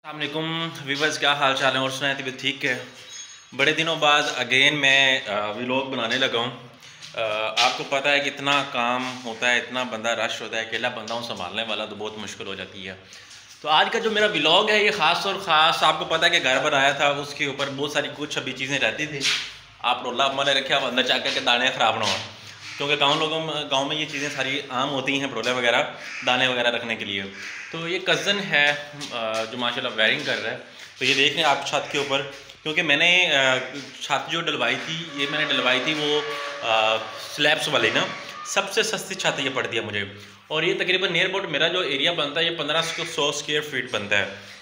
अस्सलामुअलैकुम वीवर्स, क्या हाल चाल है और सुनाए तबीयत ठीक है। बड़े दिनों बाद अगेन मैं व्लॉग बनाने लगा हूँ। आपको पता है कि इतना काम होता है, इतना बंदा रश होता है, अकेला बंदा हूँ संभालने वाला तो बहुत मुश्किल हो जाती है। तो आज का जो मेरा व्लॉग है ये ख़ास और ख़ास, आपको पता है कि घर बनाया था, उसके ऊपर बहुत सारी कुछ अभी चीज़ें रहती थी। आप रोला मैंने रखा अंदर चाकर के दाने ख़राब ना हो, क्योंकि गाँव में ये चीज़ें सारी आम होती हैं, परोले वगैरह दाने वगैरह रखने के लिए। तो ये कज़न है जो माशाल्लाह वायरिंग कर रहा है। तो ये देख रहे हैं आप छत के ऊपर, क्योंकि मैंने छत जो डलवाई थी, ये मैंने डलवाई थी वो स्लैब्स वाली ना, सबसे सस्ती छत ये पड़ती है मुझे। और ये तकरीबन नियर अबाउट मेरा जो एरिया बनता है ये 1500 स्क्वायर फीट बनता है।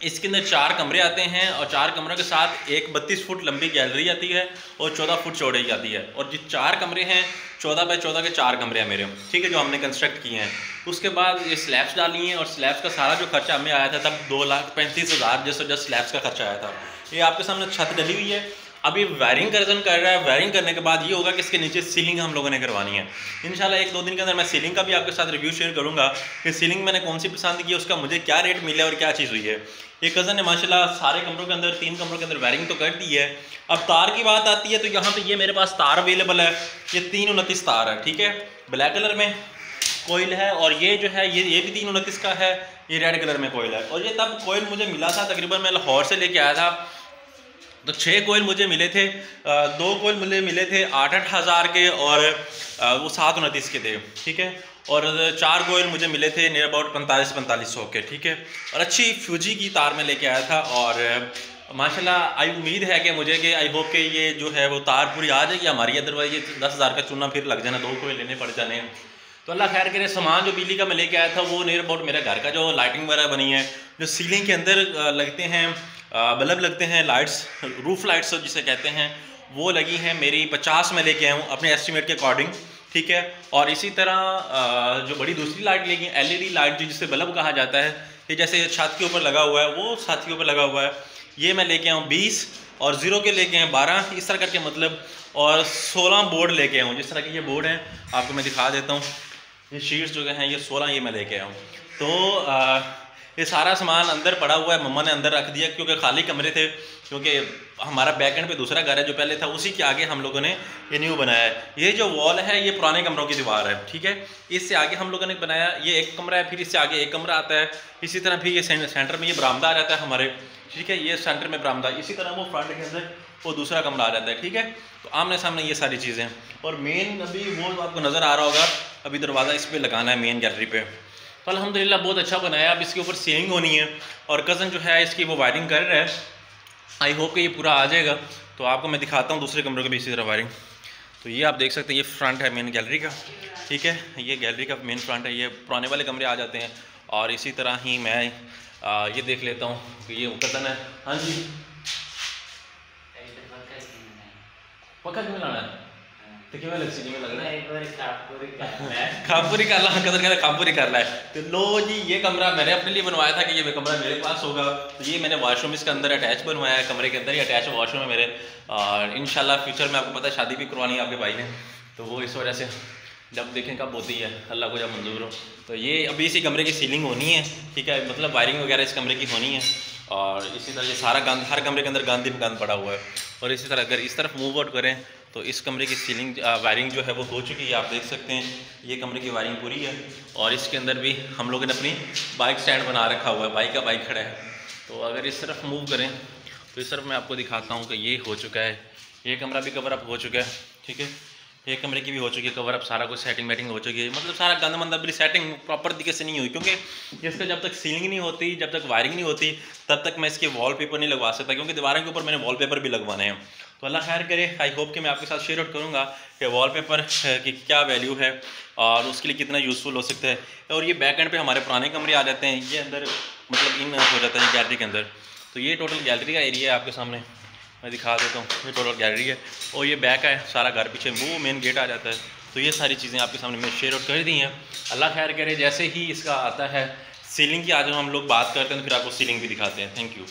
इसके अंदर 4 कमरे आते हैं और 4 कमरों के साथ एक 32 फुट लंबी गैलरी आती है और 14 फुट चौड़ाई आती है। और जो 4 कमरे हैं 14 बाई 14 के 4 कमरे हैं मेरे, ठीक है, जो हमने कंस्ट्रक्ट किए हैं। उसके बाद ये स्लैब्स डाली हैं और स्लैब्स का सारा जो खर्चा हमें आया था तब 2,35,000 जैसे स्लैब्स का खर्चा आया था। ये आपके सामने छत डली हुई है। अभी वायरिंग कज़न कर रहा है। वायरिंग करने के बाद ये होगा कि इसके नीचे सीलिंग हम लोगों ने करवानी है। इंशाल्लाह 1-2 दिन के अंदर मैं सीलिंग का भी आपके साथ रिव्यू शेयर करूंगा कि सीलिंग मैंने कौन सी पसंद की, उसका मुझे क्या रेट मिला और क्या चीज़ हुई है। ये कज़न ने माशाल्लाह सारे कमरों के अंदर 3 कमरों के अंदर वायरिंग तो कर दी है। अब तार की बात आती है तो यहाँ पे ये मेरे पास तार अवेलेबल है। ये 329 तार है, ठीक है, ब्लैक कलर में कोयल है। और ये जो है ये भी 329 का है, ये रेड कलर में कोयल है। और ये तब कोयल मुझे मिला था, तकरीबन मैं लाहौर से लेके आया था, तो 6 कोयल मुझे मिले थे। 2 कोयल मुझे मिले थे 8-8 हज़ार के और वो 729 के थे, ठीक है। और 4 कोयल मुझे मिले थे नियर अबाउट 4500 के, ठीक है। और अच्छी फ्यूजी की तार में लेके आया था। और माशाल्लाह आई उम्मीद है कि मुझे कि आई होप कि ये जो है वो तार पूरी आ जाएगी हमारी, अदरवाइज ये 10,000 का चूना फिर लग जाना, 2 कोयल लेने पड़ जाने। तो अल्लाह खैर करे। सामान जो बिजली का मैं लेके आया था वो नियर अबाउट मेरे घर का जो लाइटिंग वगैरह बनी है, जो सीलिंग के अंदर लगते हैं बल्ब लगते हैं, लाइट्स, रूफ लाइट्स जिसे कहते हैं, वो लगी हैं मेरी 50 में लेके आया हूँ अपने एस्टिमेट के अकॉर्डिंग, ठीक है। और इसी तरह जो बड़ी दूसरी लाइट लगी LED लाइट जिसे बल्ब कहा जाता है, ये जैसे छत के ऊपर लगा हुआ है, वो छत के ऊपर लगा हुआ है, ये मैं लेके आया हूँ 20 और 0 के लेके आए 12, इस तरह करके मतलब। और 16 बोर्ड लेके आया हूँ, जिस तरह के ये बोर्ड हैं आपको मैं दिखा देता हूँ। ये शीट्स जो हैं ये 16 ये मैं लेके आया हूँ। तो ये सारा सामान अंदर पड़ा हुआ है, मम्मा ने अंदर रख दिया क्योंकि खाली कमरे थे, क्योंकि हमारा बैक एंड पे दूसरा घर है जो पहले था, उसी के आगे हम लोगों ने ये न्यू बनाया है। ये जो वॉल है ये पुराने कमरों की दीवार है, ठीक है। इससे आगे हम लोगों ने बनाया, ये एक कमरा है, फिर इससे आगे एक कमरा आता है। इसी तरह फिर ये सेंटर में ये बरामदा आ जाता है हमारे, ठीक है, ये सेंटर में बरामदा। इसी तरह वो फ्रंट के अंदर वो दूसरा कमरा आ जाता है, ठीक है। तो आमने सामने ये सारी चीज़ें। और मेन अभी वो आपको नज़र आ रहा होगा, अभी दरवाज़ा इस पर लगाना है मेन गैलरी पे। तो अल्हम्दुलिल्लाह बहुत अच्छा बनाया। अब इसके ऊपर सीलिंग होनी है और कज़न जो है इसकी वो वायरिंग कर रहा है। आई होप कि ये पूरा आ जाएगा। तो आपको मैं दिखाता हूँ दूसरे कमरे के भी इसी तरह वायरिंग। तो ये आप देख सकते हैं, ये फ्रंट है मेन गैलरी का, ठीक है, ये गैलरी का मेन फ्रंट है। ये पुराने वाले कमरे आ जाते हैं। और इसी तरह ही मैं ये देख लेता हूँ कि ये कज़न है। हाँ जी, पक्का क्यों लाना है तो क्यों लग सी लग रहा है खामपुरी कर ला, कदर कहना खामपुरी कर ला है। तो लो जी, ये कमरा मैंने अपने लिए बनवाया था कि ये कमरा मेरे पास होगा। तो ये मैंने वॉशरूम इसके अंदर अटैच बनवाया है, कमरे के अंदर ही अटैच वॉशरूम है मेरे। और इंशाल्लाह फ्यूचर में आपको पता है शादी भी करवानी है आपके भाई ने, तो वो इस वजह से जब देखें कब होती है, अल्लाह को जब मंजूर हो। तो ये अभी इसी कमरे की सीलिंग होनी है, ठीक है, मतलब वायरिंग वगैरह इस कमरे की होनी है। और इसी तरह ये सारा गंद, हर कमरे के अंदर गंद ही गंद पड़ा हुआ है। और इसी तरह अगर इस तरफ मूव आउट करें तो इस कमरे की सीलिंग वायरिंग जो है वो हो चुकी है, आप देख सकते हैं ये कमरे की वायरिंग पूरी है। और इसके अंदर भी हम लोगों ने अपनी बाइक स्टैंड बना रखा हुआ है, बाइक खड़ा है। तो अगर इस तरफ मूव करें तो इस तरफ मैं आपको दिखाता हूँ कि ये हो चुका है, ये कमरा भी कवर अप हो चुका है, ठीक है, ये कमरे की भी हो चुकी है कवर अप, सारा कुछ सेटिंग वेटिंग हो चुकी है। मतलब सारा गंद मंद अभी सेटिंग प्रॉपर तरीके से नहीं हुई, क्योंकि इसका जब तक सीलिंग नहीं होती, जब तक वायरिंग नहीं होती, तब तक मैं इसके वॉलपेपर नहीं लगवा सकता, क्योंकि दीवारों के ऊपर मैंने वॉलपेपर भी लगवाने हैं। तो अल्लाह खैर करे। आई होप कि मैं आपके साथ शेयर आउट करूँगा कि वॉलपेपर की क्या वैल्यू है और उसके लिए कितना यूज़फुल हो सकता है। और ये बैक एंड पे हमारे पुराने कमरे आ जाते हैं, ये अंदर मतलब इन हो जाता है गैलरी के अंदर। तो ये टोटल गैलरी का एरिया है, आपके सामने मैं दिखा देता हूँ। ये टोटल गैलरी है और ये बैक है, सारा घर पीछे वो मेन गेट आ जाता है। तो ये सारी चीज़ें आपके सामने मैं शेयर आउट कर दी हैं। अल्लाह खैर करे। जैसे ही इसका आता है सीलिंग की, आज हम लोग बात करते हैं तो फिर आपको सीलिंग भी दिखाते हैं। Thank you.